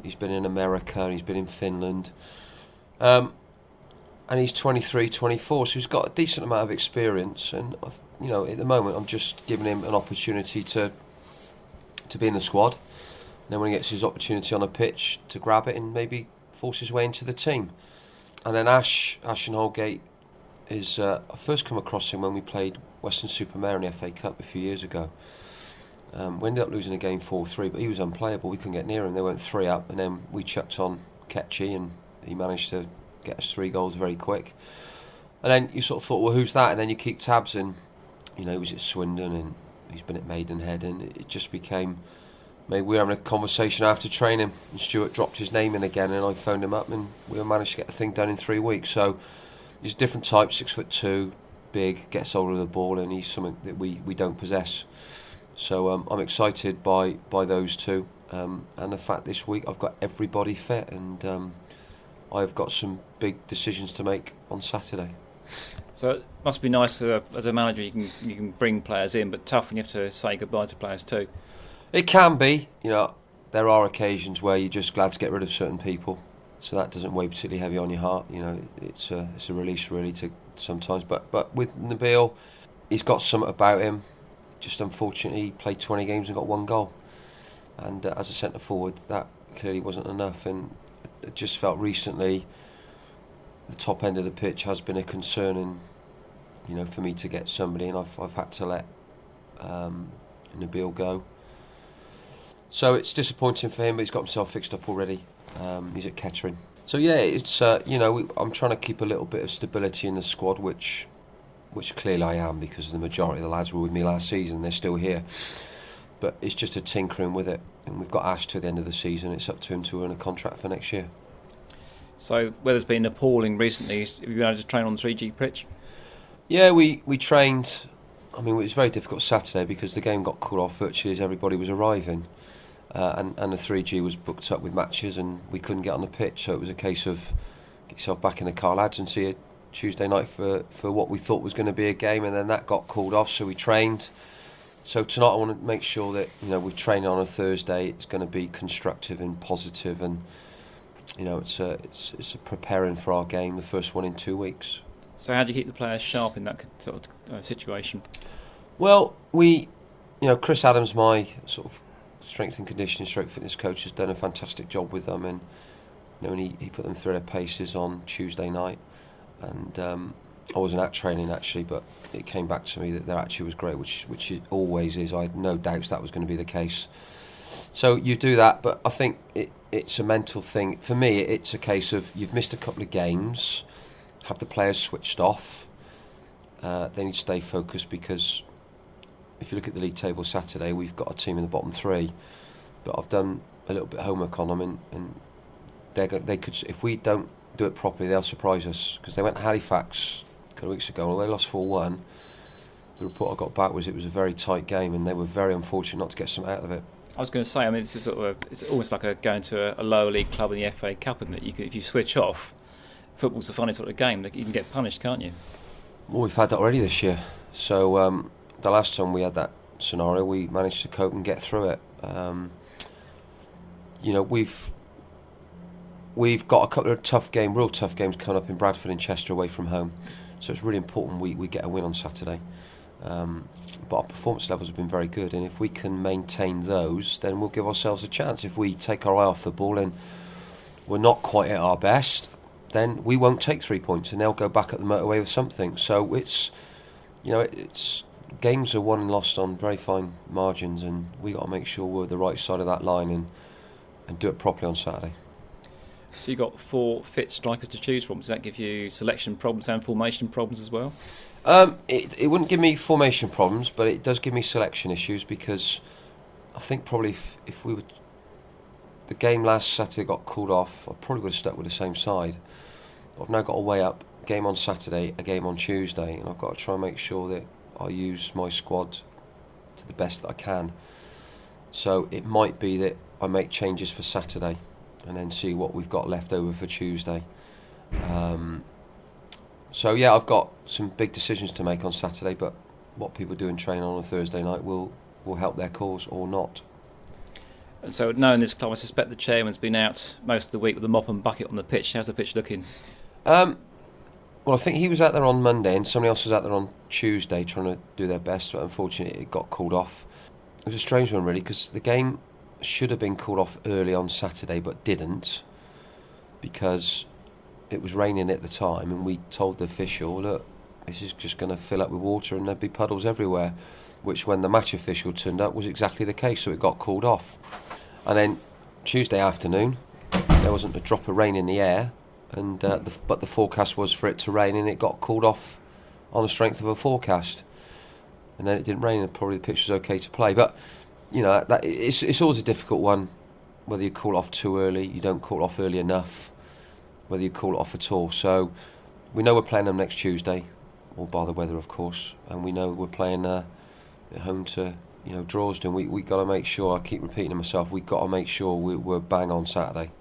He's been in America, he's been in Finland. And he's 23, 24, so he's got a decent amount of experience. And at the moment, I'm just giving him an opportunity to be in the squad. And then when he gets his opportunity on a pitch, to grab it and maybe force his way into the team. And then Ashton Holgate is I first come across him when we played Western-super-Mare in the FA Cup a few years ago. We ended up losing a game 4-3, but he was unplayable. We couldn't get near him. They went 3 up, and then we chucked on Ketchy, and he managed to get us 3 goals very quick. And then you sort of thought, well, who's that? And then you keep tabs, and he was at Swindon, and he's been at Maidenhead, and it just became, maybe we were having a conversation after training, and Stuart dropped his name in again, and I phoned him up, and we managed to get the thing done in 3 weeks. So he's a different type, 6'2", big, gets hold of the ball, and he's something that we don't possess. So I'm excited by those two, and the fact this week I've got everybody fit, and I've got some big decisions to make on Saturday. So it must be nice as a manager you can bring players in, but tough when you have to say goodbye to players too. It can be. There are occasions where you're just glad to get rid of certain people, so that doesn't weigh particularly heavy on your heart. It's a release really to sometimes. But with Nabil, he's got something about him. Just unfortunately, he played 20 games and got 1 goal, and as a centre forward, that clearly wasn't enough. And I just felt recently the top end of the pitch has been a concern, and for me to get somebody, and I've had to let Nabil go. So it's disappointing for him, but he's got himself fixed up already. He's at Kettering. So yeah, it's I'm trying to keep a little bit of stability in the squad, which clearly I am, because the majority of the lads were with me last season. They're still here, but it's just a tinkering with it. And we've got Ash to the end of the season. It's up to him to earn a contract for next year. So weather's been appalling recently. Have you been able to train on the 3G pitch? Yeah, we trained. I mean, it was very difficult Saturday because the game got called off virtually as everybody was arriving, and the 3G was booked up with matches, and we couldn't get on the pitch. So it was a case of get yourself back in the car, lads, and see you Tuesday night for what we thought was going to be a game, and then that got called off. So we trained. So tonight I want to make sure that we're training on a Thursday. It's going to be constructive and positive, and it's a preparing for our game, the first one in 2 weeks. So how do you keep the players sharp in that sort of situation? Well, Chris Adams, my sort of strength and conditioning stroke fitness coach, has done a fantastic job with them, and he put them through their paces on Tuesday night, and I wasn't at training actually, but it came back to me that their attitude was great, which it always is. I had no doubts that was going to be the case. So you do that, but I think it's a mental thing. For me, it's a case of you've missed a couple of games, have the players switched off. They need to stay focused, because if you look at the league table Saturday, we've got a team in the bottom 3, but I've done a little bit of homework on them, and they could, if we don't do it properly, they'll surprise us, because they went to Halifax a couple of weeks ago, and they lost 4-1. The report I got back was it was a very tight game, and they were very unfortunate not to get something out of it. I was going to say, I mean, it's almost like going to a lower league club in the FA Cup, isn't it? If you switch off, football's a funny sort of game. You can get punished, can't you? Well, we've had that already this year. So the last time we had that scenario, we managed to cope and get through it. We've got a couple of real tough games coming up in Bradford and Chester away from home. So it's really important we get a win on Saturday. But our performance levels have been very good, and if we can maintain those, then we'll give ourselves a chance. If we take our eye off the ball and we're not quite at our best, then we won't take 3 points, and they'll go back at the motorway with something. So it's games are won and lost on very fine margins, and we got to make sure we're the right side of that line and do it properly on Saturday. So you've got 4 fit strikers to choose from. Does that give you selection problems and formation problems as well? It wouldn't give me formation problems, but it does give me selection issues, because I think probably if we were, the game last Saturday got called off, I probably would have stuck with the same side. But I've now got to weigh up a game on Saturday, a game on Tuesday, and I've got to try and make sure that I use my squad to the best that I can. So it might be that I make changes for Saturday and then see what we've got left over for Tuesday. So yeah, I've got some big decisions to make on Saturday, but what people do in training on a Thursday night will help their cause or not. And so, knowing this club, I suspect the chairman's been out most of the week with a mop and bucket on the pitch. How's the pitch looking? Well, I think he was out there on Monday and somebody else was out there on Tuesday trying to do their best, but unfortunately it got called off. It was a strange one, really, because the game should have been called off early on Saturday, but didn't, because it was raining at the time, and we told the official, look, this is just going to fill up with water and there'd be puddles everywhere, which when the match official turned up was exactly the case, so it got called off. And then Tuesday afternoon, there wasn't a drop of rain in the air, and but the forecast was for it to rain, and it got called off on the strength of a forecast. And then it didn't rain, and probably the pitch was okay to play. But you know, it's always a difficult one, whether you call it off too early, you don't call it off early enough, whether you call it off at all. So we know we're playing them next Tuesday, all by the weather, of course, and we know we're playing at home to Droylsden. We got to make sure, I keep repeating to myself, we got to make sure we're bang on Saturday.